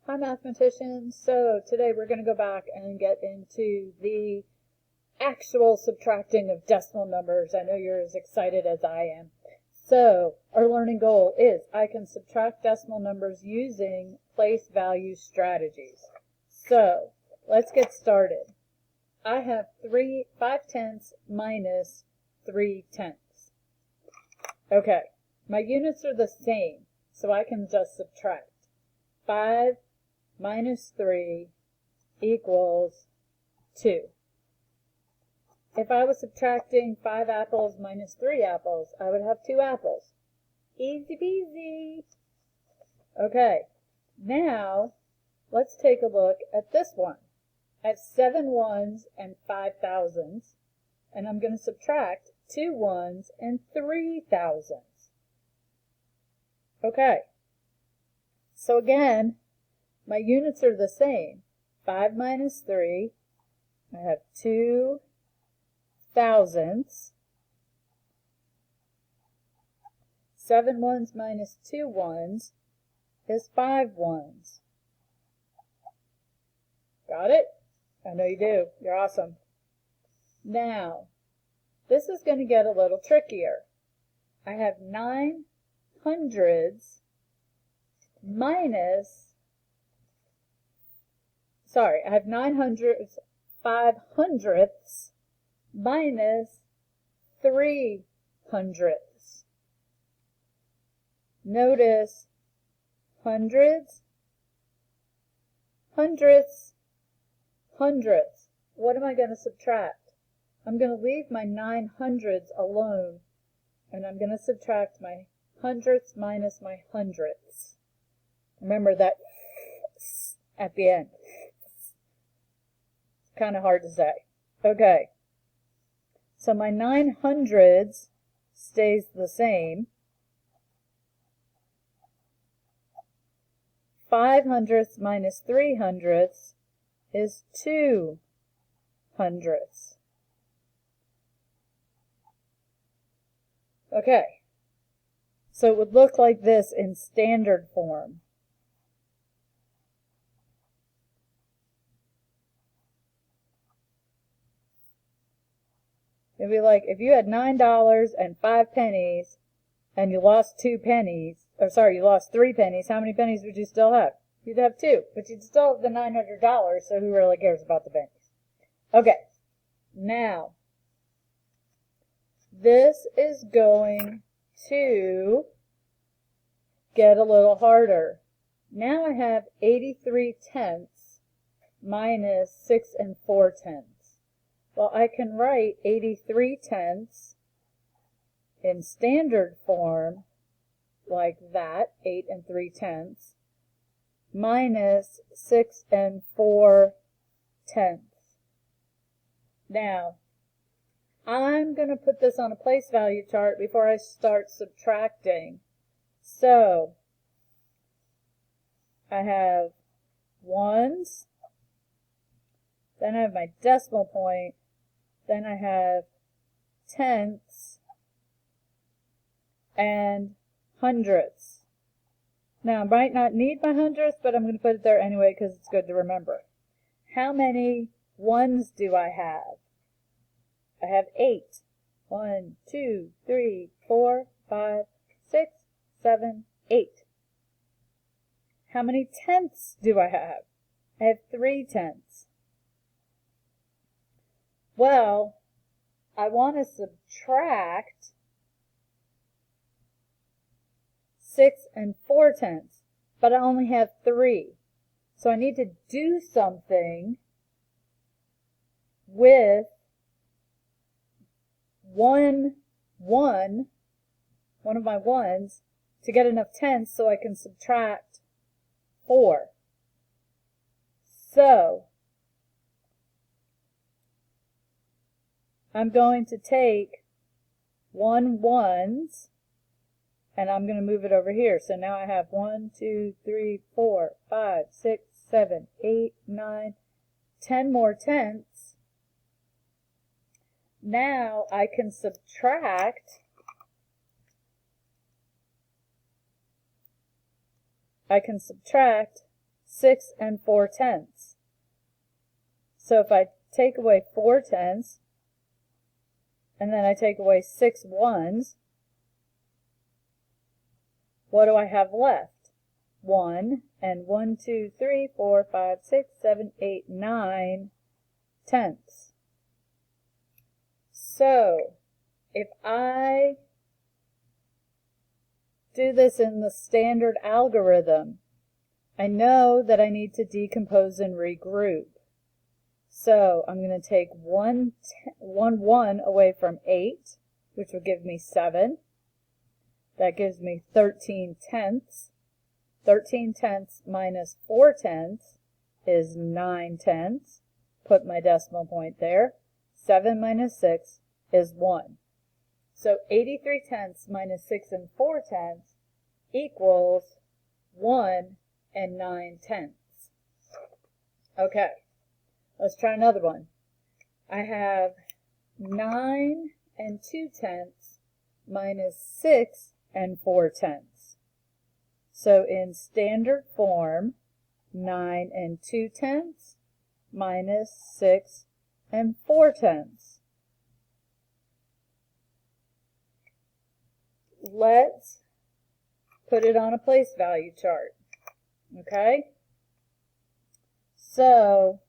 Hi mathematicians, so today we're going to go back and get into the actual subtracting of decimal numbers. I know you're as excited as I am. So our learning goal is I can subtract decimal numbers using place value strategies. So let's get started. I have 5/10 minus 3/10. Okay, my units are the same, so I can just subtract. 5 minus 3 equals 2. If I was subtracting 5 apples minus 3 apples, I would have 2 apples. Easy peasy. Okay, now let's take a look at this one. I have 7 ones and 5 thousands, and I'm going to subtract 2 ones and 3 thousands. Okay, so again, my units are the same. 5 minus 3, I have 2 thousandths. 7 ones minus 2 ones is 5 ones. Got it? I know you do. You're awesome. Now, this is going to get a little trickier. I have 9 hundredths minus, I have 5/100ths minus 3/100ths. Notice hundreds, hundredths, hundredths. What am I going to subtract? I'm going to leave my 9 hundredths alone, and I'm going to subtract my hundredths minus my hundredths. Remember that at the end. It's kind of hard to say. Okay. So my 9 hundredths stays the same. 5 hundredths minus 3 hundredths is 2 hundredths. Okay. So it would look like this in standard form. It'd be like if you had $9 and 5 pennies and you lost 2 pennies, you lost 3 pennies, how many pennies would you still have? You'd have 2, but you'd still have the $900, so who really cares about the pennies? Okay, now, this is going to get a little harder. Now I have 83/10 minus 6 4/10. Well, I can write 83/10 in standard form like that, 8 3/10, minus 6 4/10. Now, I'm going to put this on a place value chart before I start subtracting. So, I have ones, then I have my decimal point, then I have tenths and hundredths. Now, I might not need my hundredths, but I'm going to put it there anyway because it's good to remember. How many ones do I have? I have 8. 1, 2, 3, 4, 5, 6, 7, 8. How many tenths do I have? I have 3 tenths. Well, I want to subtract 6 4/10, but I only have 3. So I need to do something with one of my ones, to get enough tenths so I can subtract 4. So, I'm going to take 1 ones, and I'm going to move it over here. So now I have 1, 2, 3, 4, 5, 6, 7, 8, 9, 10 more tenths. Now I can subtract 6 6 4/10. So if I take away 4/10, and then I take away 6 ones, what do I have left? 1, and 1, 2, 3, 4, 5, 6, 7, 8, 9 tenths. So if I do this in the standard algorithm, I know that I need to decompose and regroup. So I'm going to take one 1 away from 8, which will give me 7. That gives me 13 tenths. 13 tenths minus 4 tenths is 9 tenths. Put my decimal point there. 7 minus 6 is 1. So 83 tenths minus 6 4/10 equals 1 9 tenths. Okay, let's try another one. I have 9 2/10 minus 6 4/10. So in standard form, 9 2/10 minus 6 4/10. Let's put it on a place value chart. Okay? So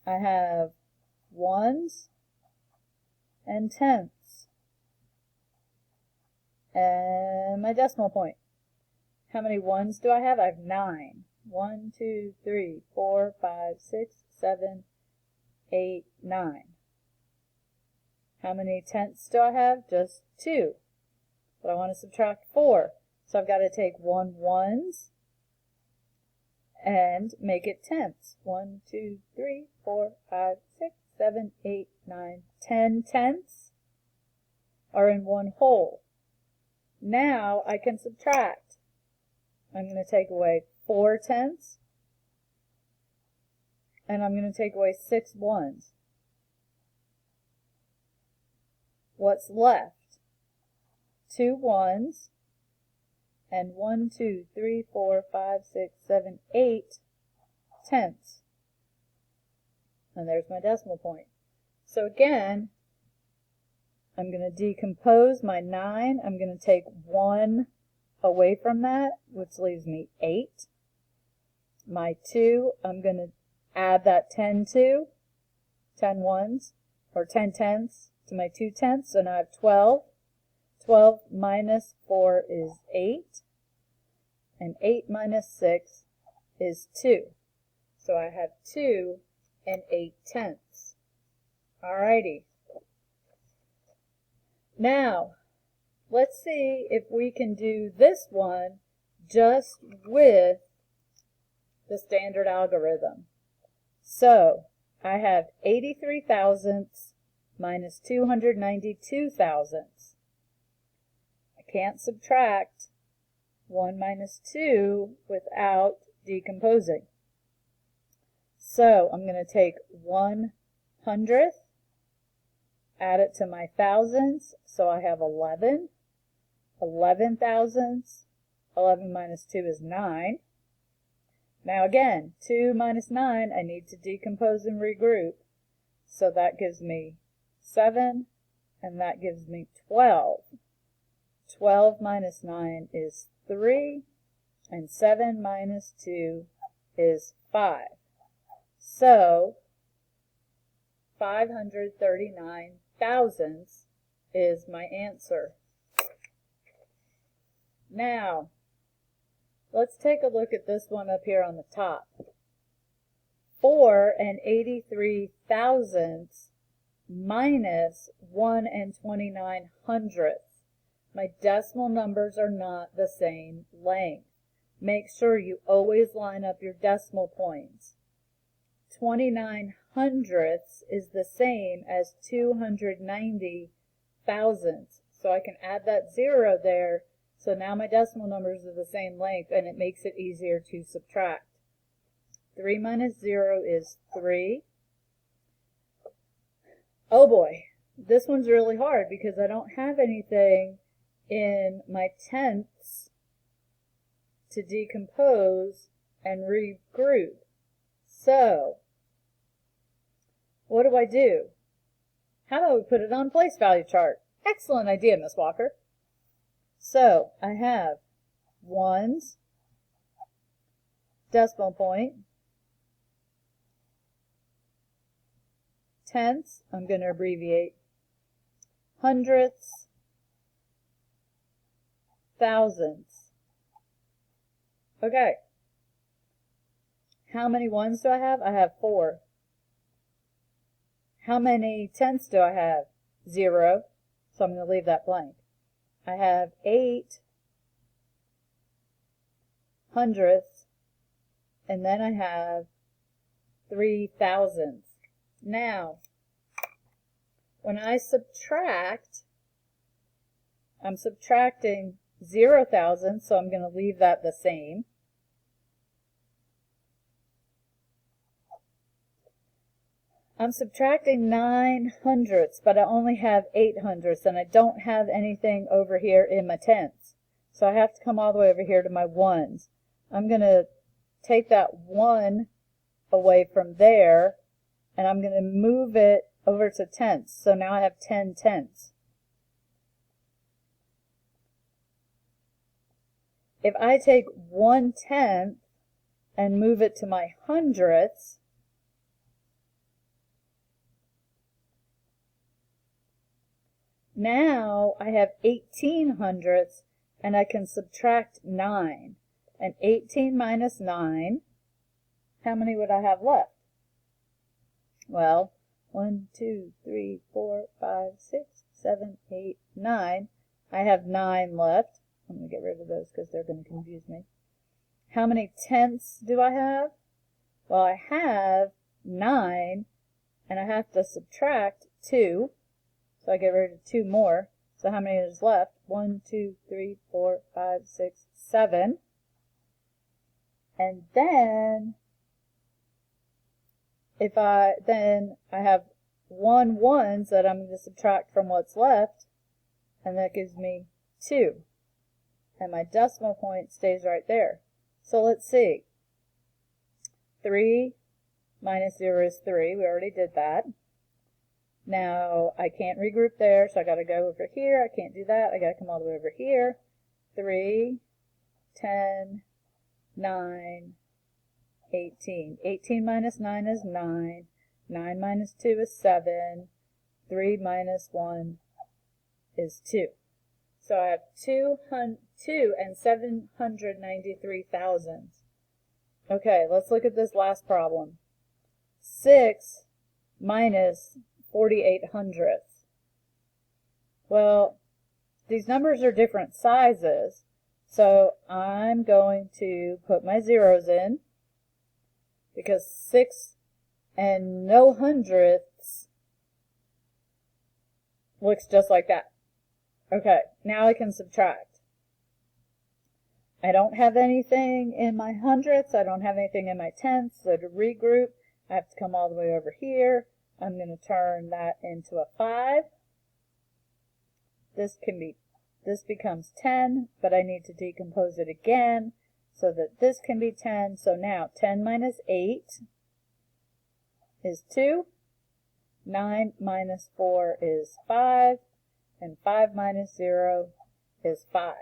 I have ones and tenths and my decimal point. How many ones do I have? I have 9. 1, 2, 3, 4, 5, 6, 7, 8, 9. How many tenths do I have? Just 2. But I want to subtract 4. So I've got to take 1 ones and make it tenths. 1, 2, 3, 4, 5, 6, 7, 8, 9, 10 tenths are in one whole. Now I can subtract. I'm going to take away 4 tenths, and I'm going to take away 6 ones. What's left? 2 ones, and 1, 2, 3, 4, 5, 6, 7, 8 tenths. And there's my decimal point. So again, I'm going to decompose my 9. I'm going to take 1 away from that, which leaves me 8. My 2, I'm going to add that 10 to, 10 ones, or 10 tenths to my 2 tenths, so now I have 12. 12 minus 4 is 8, and 8 minus 6 is 2. So I have 2 8 tenths. Alrighty. Now, let's see if we can do this one just with the standard algorithm. So, I have 83 thousandths minus 292 thousandths. I can't subtract 1 minus 2 without decomposing. So, I'm going to take 1/100th, add it to my thousandths, so I have 11. 11 thousandths, 11 minus 2 is 9. Now again, 2 minus 9, I need to decompose and regroup. So that gives me 7, and that gives me 12. 12 minus 9 is 3, and 7 minus 2 is 5. So, 539 thousandths is my answer. Now, let's take a look at this one up here on the top. 4 83 thousandths minus 1 29 hundredths. My decimal numbers are not the same length. Make sure you always line up your decimal points. 29 hundredths is the same as 290 thousandths. So I can add that 0 there. So now my decimal numbers are the same length, and it makes it easier to subtract. 3 minus 0 is 3. Oh boy, this one's really hard because I don't have anything in my tenths to decompose and regroup. So, what do? How about we put it on place value chart? Excellent idea, Miss Walker. So, I have ones, decimal point, tenths, I'm going to abbreviate, hundredths, thousandths. Okay. How many ones do I have? I have 4. How many tenths do I have? 0. So I'm going to leave that blank. I have 8 hundredths, and then I have 3 thousandths. Now, when I subtract, I'm subtracting 0 thousandths, so I'm going to leave that the same. I'm subtracting 9 hundredths, but I only have 8 hundredths, and I don't have anything over here in my tenths. So I have to come all the way over here to my ones. I'm going to take that 1 away from there, and I'm going to move it over to tenths. So now I have 10 tenths. If I take 1/10 and move it to my hundredths, now I have 18 hundredths, and I can subtract 9. And 18 minus 9, how many would I have left? Well, 1, 2, 3, 4, 5, 6, 7, 8, 9. I have 9 left. I'm going to get rid of those because they're going to confuse me. How many tenths do I have? Well, I have 9, and I have to subtract 2. So I get rid of 2 more. So how many is left? 1, 2, 3, 4, 5, 6, 7. And then, I have 1 ones that I'm going to subtract from what's left, and that gives me 2. And my decimal point stays right there. So let's see. 3 minus 0 is 3. We already did that. Now, I can't regroup there, so I got to go over here. I can't do that. I got to come all the way over here. 3, 10, 9, 18. 18 minus 9 is 9. 9 minus 2 is 7. 3 minus 1 is 2. So I have 2 and 793 thousandths. Okay, let's look at this last problem. 6 minus 48 hundredths. Well, these numbers are different sizes, so I'm going to put my zeros in, because 6 and no hundredths looks just like that. Okay, now I can subtract. I don't have anything in my hundredths, I don't have anything in my tenths, so to regroup, I have to come all the way over here. I'm going to turn that into a 5. This becomes 10, but I need to decompose it again so that this can be 10. So now 10 minus 8 is 2. 9 minus 4 is 5. And 5 minus 0 is 5.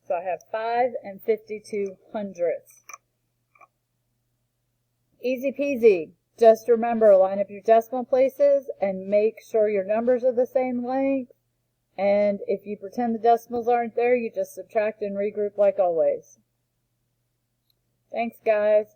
So I have 5 and 52 hundredths. Easy peasy. Just remember, line up your decimal places and make sure your numbers are the same length. And if you pretend the decimals aren't there, you just subtract and regroup like always. Thanks, guys.